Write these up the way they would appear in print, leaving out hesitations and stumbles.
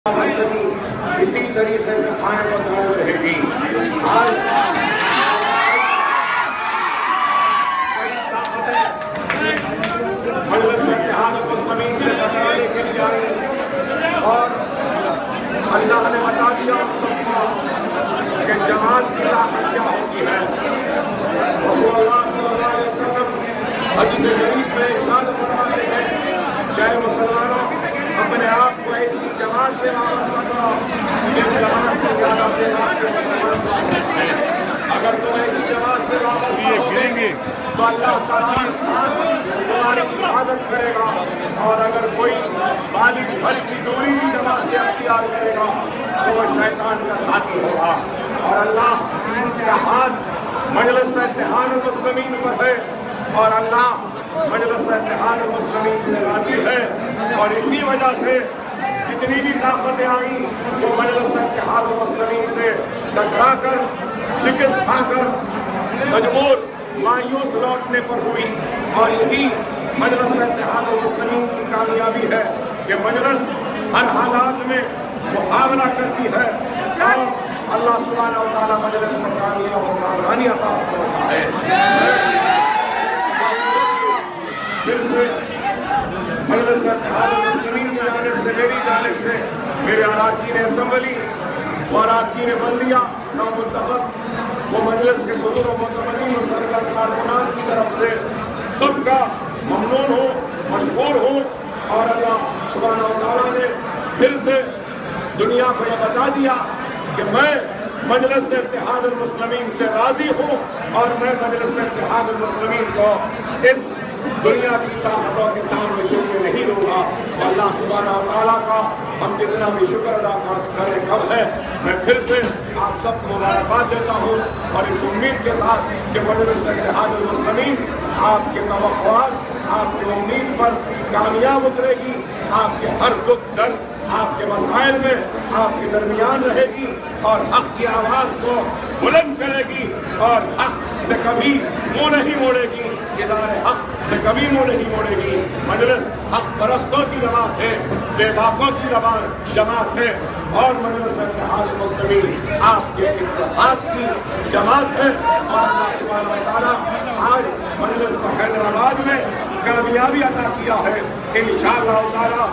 اسی طریقے سے قائم و دائم رہے گی۔ آج کئی طاقتیں مجلس اتحاد المسلمین سے ٹکرانے کے لیے آئی اور اللہ نے بتا دیا ان سب کو کہ جماعت کی طاقت کیا ہوتی ہے۔ رسول اللہ صلی اللہ علیہ وسلم حدیث شریف میں ارشاد فرماتے ہیں کہ اے مسلمانوں، اپنے آپ کو ایسی جماعت سے وابستہ کرو جس جماعت سے زیادہ اپنے آپ کے مسلمان ہیں۔ اگر تم ایسی جماعت سے وابستہ ہوگے تو اللہ تعالیٰ تمہاری حفاظت کرے گا، اور اگر کوئی بالغ بھر کی دوری بھی جماعت سے اختیار کرے گا تو وہ شیطان کا ساتھی ہوگا۔ اور اللہ کا ہاتھ مجلس اتحاد المسلمین پر ہے، اور اللہ مجلس اتحاد المسلمین سے راضی ہے، اور اسی وجہ سے جتنی بھی طاقتیں آئیں وہ مجلس اتحاد المسلمین سے ٹکرا کر شکست کھا کر مجبور مایوس لوٹنے پر ہوئی۔ اور یہی مجلس اتحاد المسلمین کی کامیابی ہے کہ مجلس ہر حالات میں مقابلہ کرتی ہے، اور اللہ سبحانہ و تعالیٰ مجلس میں کامیاب و کامرانی عطا فرماتا ہے۔ پھر سے مجلس اتحاد المسلمین کی جانب سے، میری جانب سے، میرے اراکین اسمبلی و اراکین بلدیہ نومنتخب و مجلس کے صدور و متمدین و سرکار کارکنان کی طرف سے سب کا ممنون ہوں، مشکور ہوں، اور اللہ سبحانہ و تعالیٰ نے پھر سے دنیا کو یہ بتا دیا کہ میں مجلس اتحاد المسلمین سے راضی ہوں، اور میں مجلس اتحاد المسلمین کو اس دنیا کی طاقتوں کے سامنے جھکنے نہیں دوں گا۔ اللہ سبحانہ و تعالیٰ کا ہم جتنا بھی شکر ادا کریں کم ہے۔ میں پھر سے آپ سب کو مبارکباد دیتا ہوں، اور اس امید کے ساتھ کہ مجلس اتحاد المسلمین آپ کے توقعات، آپ کی امید پر کامیاب اترے گی، آپ کے ہر دکھ درد، آپ کے مسائل میں آپ کے درمیان رہے گی، اور حق کی آواز کو بلند کرے گی، اور حق سے کبھی منہ نہیں موڑے گی، ادارے حق سے کبھی منہ نہیں موڑے گی۔ مجلس حق پرستوں کی جماعت ہے، بے باکوں کی جماعت ہے، اور مجلس اتحاد المسلمین آپ کے اتحاد کی جماعت ہے۔ اور اللہ سبحانہ و تعالیٰ آج مجلس کو حیدرآباد میں کامیابی عطا کیا ہے۔ انشاءاللہ تعالیٰ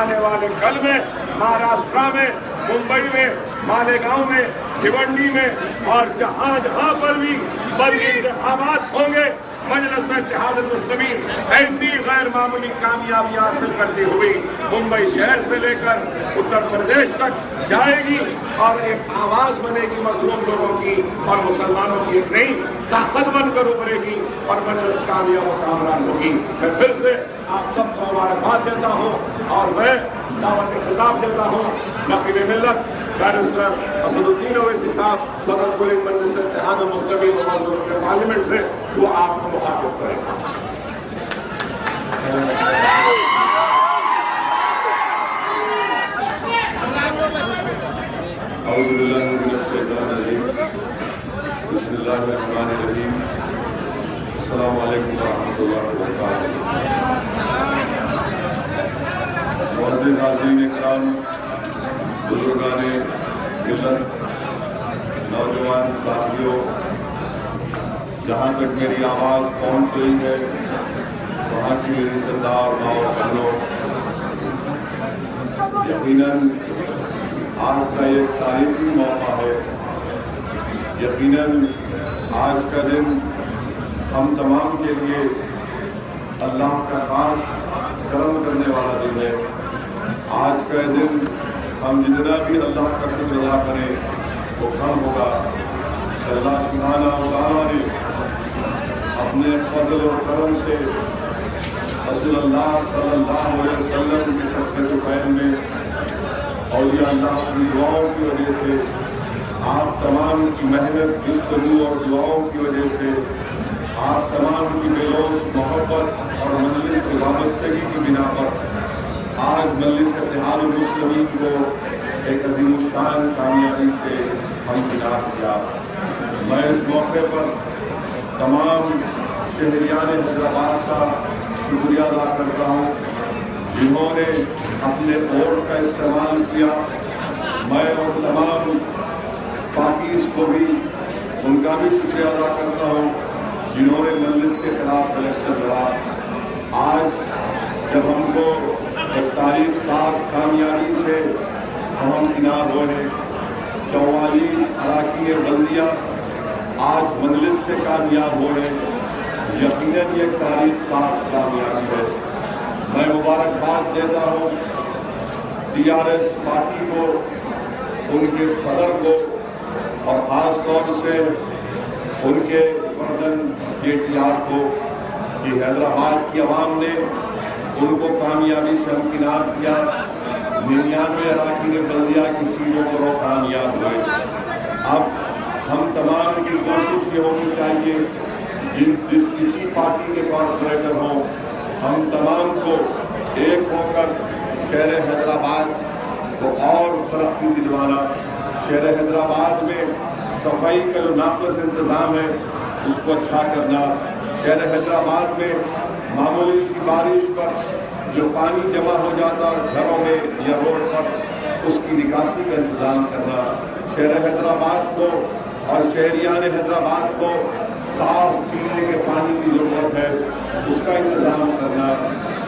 آنے والے کل میں مہاراشٹرا میں، ممبئی میں، مالیگاؤں میں، بھیونڈی میں، اور جہاں جہاں پر بھی بڑی انتخابات ہوں گے، مجلس اتحاد المسلمین ایسی غیر معمولی کامیابی حاصل کرتی ہوئی ممبئی شہر سے لے کر اتر پردیش تک جائے گی، اور ایک آواز بنے گی مظلوم لوگوں کی اور مسلمانوں کی، ایک نئی طاقت بن کر ابھرے گی، اور مجلس کامیاب و کامران ہوگی۔ میں پھر سے آپ سب کو مبارکباد دیتا ہوں، اور میں دعوت خطاب دیتا ہوں نقیب ملت بیرسٹر اسد الدین اویسی صاحب، صدر کل مجلس اتحاد المسلمین و پارلیمنٹ سے، وہ آپ کو مخاطب کریں گے۔ اعوذ باللہ من الشیطان الرجیم، بسم اللہ الرحمن الرحیم، السلام علیکم ورحمۃ اللہ وبرکاتہ۔ معزز حاضرین اکرام، بزرگان ملت، نوجوان ساتھیوں، جہاں تک میری آواز پہنچ رہی ہے وہاں کی میری سردار ماں اور بہنوں، یقیناً آج کا ایک تاریخی موقع ہے۔ یقیناً آج کا دن ہم تمام کے لیے اللہ کا خاص کرم کرنے والا دن ہے۔ آج کا دن ہم جتنا بھی اللہ کا شکر ادا کریں وہ کم ہوگا۔ اللہ سبحانہ و تعالیٰ نے اپنے فضل و کرم سے رسول اللہ صلی اللہ علیہ وسلم کی صحبت خیر میں، اولیاء اللہ کی دعاؤں کی وجہ سے، آپ تمام کی محنت، جستجو اور دعاؤں کی وجہ سے، آپ تمام کی بے لوث محبت اور مجلس کی وابستگی کی بنا پر آج مجلس اتحاد المسلمین کو ایک عظیم الشان کامیابی سے ہمکنار کیا۔ میں اس موقع پر تمام شہریان حیدرآباد کا شکریہ ادا کرتا ہوں، جنہوں نے اپنے ووٹ کا استعمال کیا، میں اور تمام پارٹیز کو بھی ان کا بھی شکریہ ادا کرتا ہوں جنہوں نے مجلس کے خلاف الیکشن لڑا۔ آج جب ہم کو ایک تاریخ ساز کامیابی سے ہمکنار ہوئے، 44 اراکین بلدیہ آج مجلس کے کامیاب ہوئے، یقیناً یہ تاریخ ساز کامیابی ہے۔ میں مبارکباد دیتا ہوں TRS پارٹی کو، ان کے صدر کو، اور خاص طور سے ان کے فرزند JTR کو کہ حیدرآباد کی عوام نے ان کو کامیابی سے ہمکنار کیا۔ 99 اراکین بلدیہ کی سیٹوں پر وہ کامیاب ہوئے۔ اب ہم تمام کی کوشش یہ ہونی چاہیے، جس کسی پارٹی کے کارپوریٹر ہوں، ہم تمام کو ایک ہو کر شہر حیدرآباد کو اور ترقی دلوانا، شہر حیدرآباد میں صفائی کا جو ناقص انتظام ہے اس کو اچھا کرنا، شہر حیدرآباد میں معمولی سی بارش پر جو پانی جمع ہو جاتا گھروں میں یا روڈ پر، اس کی نکاسی کا انتظام کرنا، شہر حیدرآباد کو اور شہریان حیدرآباد کو صاف پینے کے پانی کی ضرورت ہے، اس کا انتظام کرنا۔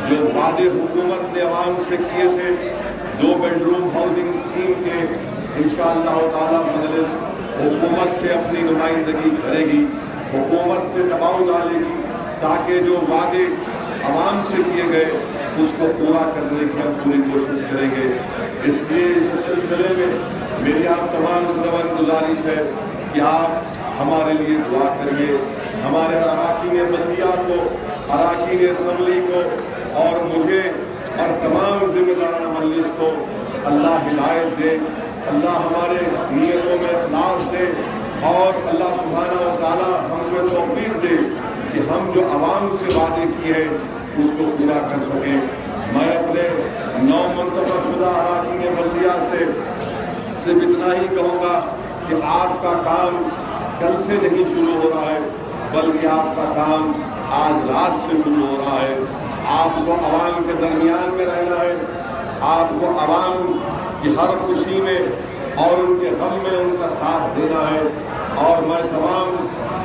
جو وعدے حکومت نے عوام سے کیے تھے 2 بیڈروم ہاؤسنگ اسکیم کے، انشاءاللہ تعالی مجلس حکومت سے اپنی نمائندگی کرے گی، حکومت سے دباؤ ڈالے گی تاکہ جو وعدے عوام سے کیے گئے اس کو پورا کرنے کی ہم پوری کوشش کریں گے۔ اس لیے اس سلسلے میں میری آپ تمام سے گزارش ہے کہ آپ ہمارے لیے دعا کریے، ہمارے اراکین بلدیہ کو، اراکین اسمبلی کو اور مجھے اور تمام ذمہ داران مجلس کو اللہ ہدایت دے، اللہ ہمارے نیتوں میں اخلاص دے، اور اللہ سبحانہ و تعالی ہم کو توفیق دے کہ ہم جو عوام سے وعدے کیے ہیں اس کو پورا کر سکیں۔ میں اپنے 9 منتخب شدہ اراکین بلدیہ سے صرف اتنا ہی کہوں گا کہ آپ کا کام کل سے نہیں شروع ہو رہا ہے، بلکہ آپ کا کام آج رات سے شروع ہو رہا ہے۔ آپ کو عوام کے درمیان میں رہنا ہے، آپ کو عوام کی ہر خوشی میں اور ان کے غم میں ان کا ساتھ دینا ہے۔ اور میں تمام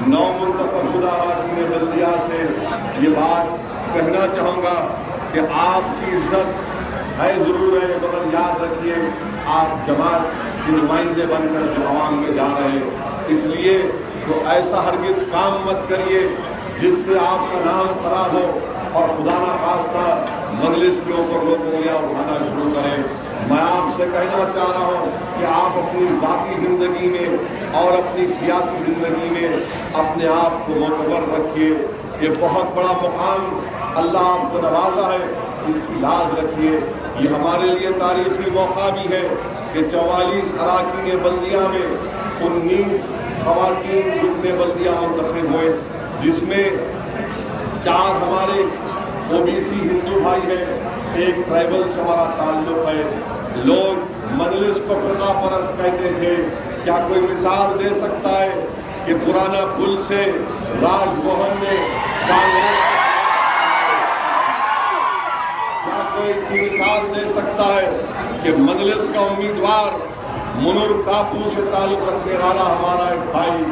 9 منتخب شدہ اراکین بلدیہ سے یہ بات کہنا چاہوں گا کہ آپ کی عزت ہے ضرور ہے، مگر یاد رکھیے آپ جماعت کے نمائندے بن کر جو عوام میں جا رہے ہیں، اس لیے تو ایسا ہرگز کام مت کریے جس سے آپ کا نام خراب ہو اور خدا نخواستہ مجلس کے اوپر لوگ انگلیاں اٹھانا شروع کریں۔ میں آپ سے کہنا چاہ رہا ہوں کہ آپ اپنی ذاتی زندگی میں اور اپنی سیاسی زندگی میں اپنے آپ کو معتبر رکھیے۔ یہ بہت بڑا مقام اللہ آپ کو نوازا ہے، اس کی لاز رکھیے۔ یہ ہمارے لیے تاریخی موقع بھی ہے کہ 44 اراکین بلدیہ میں 19 خواتین رکن بلدیہ منتخب ہوئے، جس میں 4 ہمارے OBC ہندو بھائی ہیں، ایک ٹرائبل سے ہمارا تعلق ہے۔ لوگ مجلس کو فرقہ پرست کہتے تھے، کیا کوئی مثال دے سکتا ہے کہ پرانا پل سے راج موہن نے کانگریس، کیا کوئی ایسی مثال دے سکتا ہے کہ مجلس کا امیدوار منور کاپو سے تعلق رکھنے والا ہمارا ایک بھائی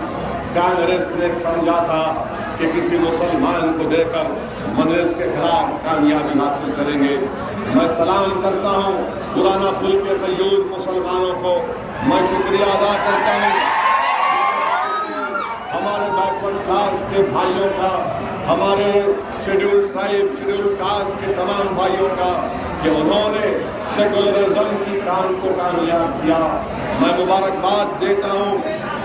کانگریس نے سمجھا تھا کہ کسی مسلمان کو دے کر مجلس کے خلاف کامیابی حاصل کریں گے۔ میں سلام کرتا ہوں پرانا پل کے قیود مسلمانوں کو، میں شکریہ ادا کرتا ہوں ہمارے بیکورڈ کلاس کے بھائیوں کا، ہمارے شیڈیول ٹرائب شیڈیول کاسٹ کے تمام بھائیوں کا کہ انہوں نے سیکولرزم کی کام کو کامیاب کیا۔ میں مبارکباد دیتا ہوں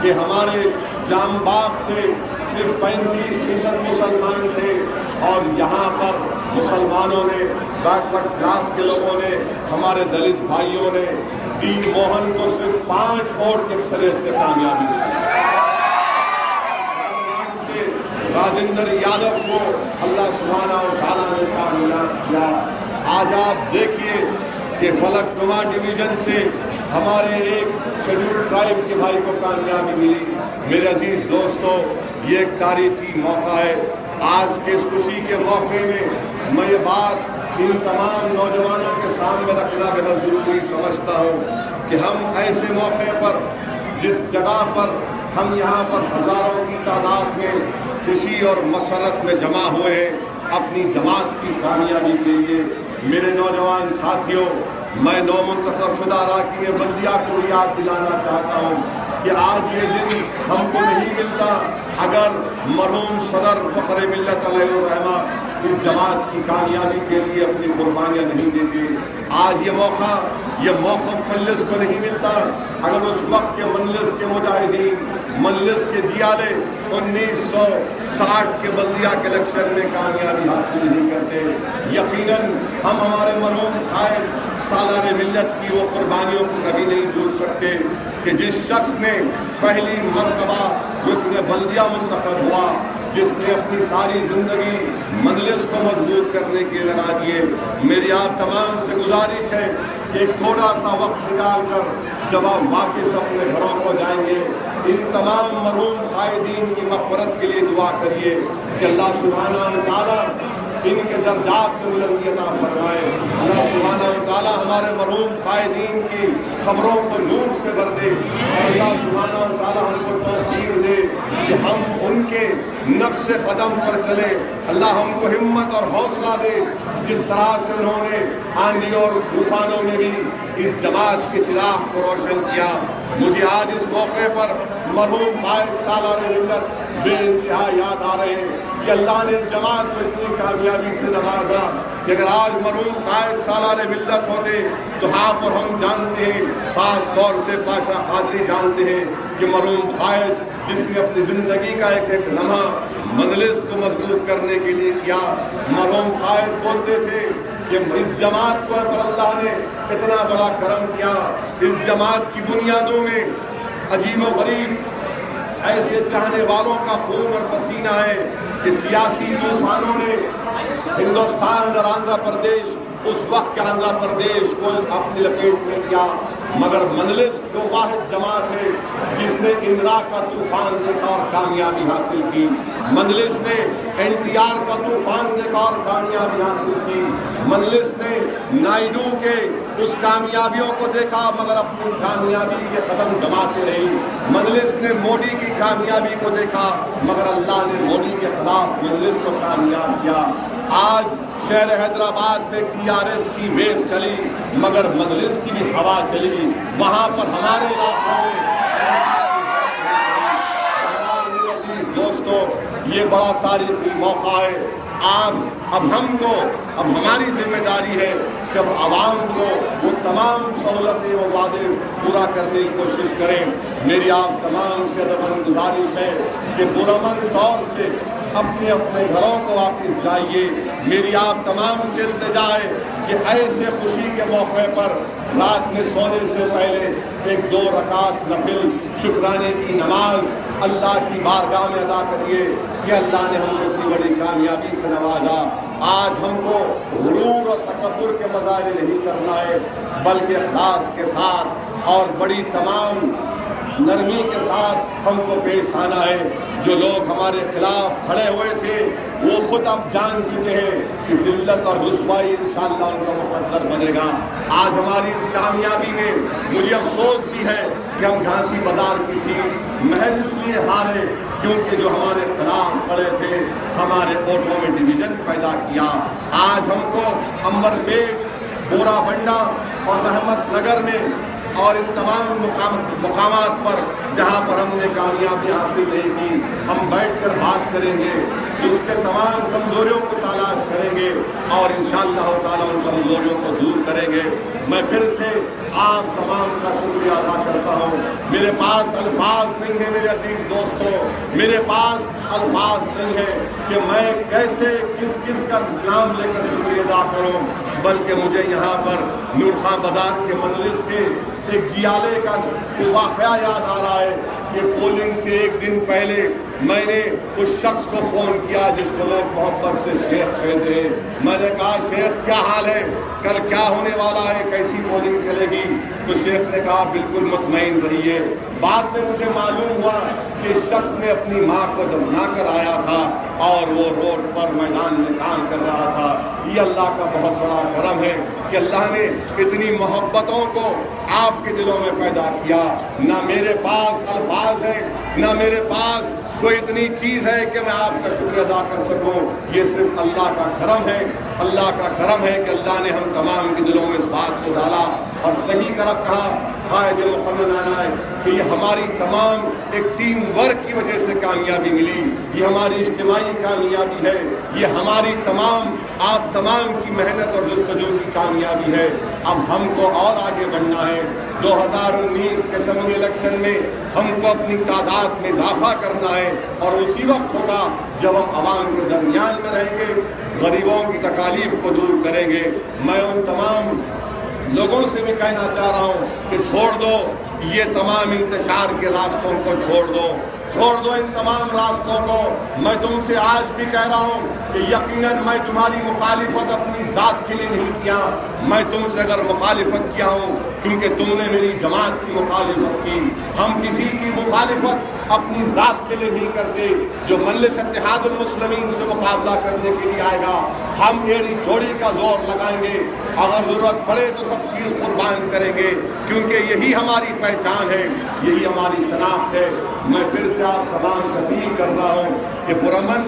کہ ہمارے جام باغ سے صرف 35% مسلمان تھے، اور یہاں پر مسلمانوں نے، بیکورڈ کلاس کے لوگوں نے، ہمارے دلت بھائیوں نے ڈی موہن کو صرف 5 ووٹ کی اکثریت سے کامیابی دی۔ راجندر یادو کو اللہ سبحانہ و تعالیٰ نے کامیاب کیا۔ آج آپ دیکھیے کہ فلک نما ڈویژن سے ہمارے ایک شیڈیول ٹرائب کے بھائی کو کامیابی ملی۔ میرے عزیز دوستو، یہ ایک تاریخی موقع ہے۔ آج کے اس خوشی کے موقع میں یہ بات ان تمام نوجوانوں کے سامنے رکھنا بہت ضروری سمجھتا ہوں کہ ہم ایسے موقع پر جس جگہ پر ہم یہاں پر ہزاروں کی تعداد میں خوشی اور مسرت میں جمع ہوئے ہیں اپنی جماعت کی کامیابی کے لیے، میرے نوجوان ساتھیوں، میں نو منتخب شدہ اراکین بلدیہ کو یاد دلانا چاہتا ہوں کہ آج یہ دن ہم کو نہیں ملتا اگر مرحوم صدر فخر ملت علیہ الرحمہ اس جماعت کی کامیابی کے لیے اپنی قربانیاں نہیں دیتے۔ آج یہ موقع، یہ موقع مجلس کو نہیں ملتا اگر اس وقت کے مجلس کے مجاہدین، مجلس کے جیالے 1960 کے بلدیہ کے الیکشن میں کامیابی حاصل نہیں کرتے۔ یقیناً ہم ہمارے مرحوم قائد سالار ملت کی وہ قربانیوں کو کبھی نہیں بھول سکتے کہ جس شخص نے پہلی مرتبہ رکن بلدیہ منتخب ہوا، جس نے اپنی ساری زندگی مجلس کو مضبوط کرنے کے لیے لگا دیے۔ میری آپ تمام سے گزارش ہے کہ ایک تھوڑا سا وقت نکال کر جب آپ واپس اپنے گھروں کو جائیں گے ان تمام مرحوم قائدین کی مغفرت کے لیے دعا کریے کہ اللہ سبحانہ و تعالیٰ ان کے درجات میں بلندی عطا فرمائے۔ اللہ سبحانہ و تعالیٰ ہمارے مرحوم قائدین کی خبروں کو نور سے بھر دے اور اللہ سبحانہ و تعالیٰ ہم کو توفیق دے کہ ہم ان کے نقش قدم پر چلے۔ اللہ ہم کو ہمت اور حوصلہ دے جس طرح سے انہوں نے آندھی اور طوفانوں میں بھی اس جماعت کے چراغ کو روشن کیا۔ مجھے آج اس موقع پر مرحوم قائد سالار ملت بے انتہا یاد آ رہے ہیں کہ اللہ نے اس جماعت کو اتنی کامیابی سے نوازا کہ اگر آج مرحوم قائد سالار ملت ہوتے تو آپ اور ہم جانتے ہیں، خاص طور سے پاشا قادری جانتے ہیں کہ مرحوم قائد جس نے اپنی زندگی کا ایک ایک لمحہ مجلس کو مضبوط کرنے کے لیے کیا، مرحوم قائد بولتے تھے کہ اس جماعت کو پر اللہ نے اتنا بڑا کرم کیا، اس جماعت کی بنیادوں میں عجیب و غریب ایسے چاہنے والوں کا خون اور پسینہ ہے کہ سیاسی طوفانوں نے ہندوستان اور آندھرا پردیش، اس وقت کے آندھرا پردیش کو اپنی لپیٹ میں کیا، مگر مجلس جو واحد جماعت ہے جس نے اندرا کا طوفان دیکھا اور کامیابی حاصل کی، مجلس نے NTR کا طوفان دیکھا اور کامیابی حاصل کی، مجلس نے نائیڈو کے اس کامیابیوں کو دیکھا مگر اپنی کامیابی کے قدم جماتے رہی، مجلس نے مودی کی کامیابی کو دیکھا مگر اللہ نے مودی کے خلاف مجلس کو کامیاب کیا۔ آج شہر حیدرآباد میں TRS کی ویو چلی مگر مجلس کی بھی ہوا چلی، وہاں پر ہمارے علاقوں میں دوستو یہ بڑا تاریخی موقع ہے۔ اب ہماری ذمہ داری ہے کہ اب عوام کو وہ تمام سہولتیں و وعدے پورا کرنے کی کوشش کریں۔ میری آپ تمام سے ادبمند گزارش ہے کہ پرامن طور سے اپنے اپنے گھروں کو واپس جائیے۔ میری آپ تمام سے التجا ہے کہ ایسے خوشی کے موقع پر رات میں سونے سے پہلے 1-2 رکعت نفل شکرانے کی نماز اللہ کی بارگاہ میں ادا کریے کہ اللہ نے ہم کو اتنی بڑی کامیابی سے نوازا۔ آج ہم کو غرور اور تکبر کے مظاہرے نہیں کرنا ہے بلکہ اخلاص کے ساتھ اور بڑی تمام نرمی کے ساتھ ہم کو پیش آنا ہے۔ جو لوگ ہمارے خلاف کھڑے ہوئے تھے وہ خود اب جان چکے ہیں کہ ذلت اور رسوائی انشاءاللہ ان کا مقدر بنے گا۔ آج ہماری اس کامیابی میں مجھے افسوس بھی ہے کہ ہم جھانسی بازار کی سیٹ محض اس لیے ہارے کیونکہ جو ہمارے خلاف کھڑے تھے ہمارے ووٹوں میں ڈویژن پیدا کیا۔ آج ہم کو امبر پیٹ، بورا بنڈا اور رحمت نگر میں اور ان تمام مقامات پر جہاں پر ہم نے کامیابی حاصل نہیں کی ہم بیٹھ کر بات کریں گے، اس کے تمام کمزوریوں کو تلاش کریں گے اور انشاءاللہ تعالیٰ ان کمزوریوں کو دور کریں گے۔ میں پھر سے آپ تمام کا شکریہ ادا کرتا ہوں۔ میرے پاس الفاظ نہیں ہیں میرے عزیز دوستوں، میرے پاس الفاظ نہیں ہیں کہ میں کیسے کس کا نام لے کر شکریہ ادا کروں، بلکہ مجھے یہاں پر نور خان بازار کے مجلس کے ایک جیالے کا واقعہ یاد آ رہا ہے کہ پولنگ سے ایک دن پہلے میں نے اس شخص کو فون کیا جس کو لوگ محبت سے شیخ کہتے ہیں. میں نے کہا شیخ کیا حال ہے, کل کیا ہونے والا ہے, کیسی پولنگ چلے گی؟ تو شیخ نے کہا بالکل مطمئن رہیے. بعد میں مجھے معلوم ہوا کہ اس شخص نے اپنی ماں کو دفنا کر آیا تھا اور وہ روڈ پر میدان میں کام کر رہا تھا. یہ اللہ کا بہت بڑا کرم ہے کہ اللہ نے اتنی محبتوں کو آپ کے دلوں میں پیدا کیا. نہ میرے پاس الفاظ ہیں, نہ میرے پاس کوئی اتنی چیز ہے کہ میں آپ کا شکر ادا کر سکوں. یہ صرف اللہ کا کرم ہے, اللہ کا کرم ہے کہ اللہ نے ہم تمام کے دلوں میں اس بات کو ڈالا. اور صحیح کرب کہا قائد مقنن آنا ہے کہ یہ ہماری تمام ایک ٹیم ورک کی وجہ سے کامیابی ملی. یہ ہماری اجتماعی کامیابی ہے, یہ ہماری تمام آپ تمام کی محنت اور جستجو کی کامیابی ہے. اب ہم کو اور آگے بڑھنا ہے. 2019 کے اسمبلی الیکشن میں ہم کو اپنی تعداد میں اضافہ کرنا ہے اور اسی وقت ہوگا جب ہم عوام کے درمیان میں رہیں گے, غریبوں کی تکالیف کو دور کریں گے. میں ان تمام لوگوں سے بھی کہنا چاہ رہا ہوں کہ چھوڑ دو یہ تمام انتشار کے راستوں کو, چھوڑ دو ان تمام راستوں کو. میں تم سے آج بھی کہہ رہا ہوں کہ یقیناً میں تمہاری مخالفت اپنی ذات کے لیے نہیں کیا. میں تم سے اگر مخالفت کیا ہوں کیونکہ تم نے میری جماعت کی مخالفت کی. ہم کسی کی مخالفت اپنی ذات کے لیے نہیں کرتے. جو مجلس اتحاد المسلمین سے مقابلہ کرنے کے لیے آئے گا ہم ایڑی جوڑی کا زور لگائیں گے, اگر ضرورت پڑے تو سب چیز قربان کریں گے, کیونکہ یہی ہماری پہچان ہے, یہی ہماری شناخت ہے. میں پھر سے آپ تمام سے اپیل کر رہا ہوں کہ پرامن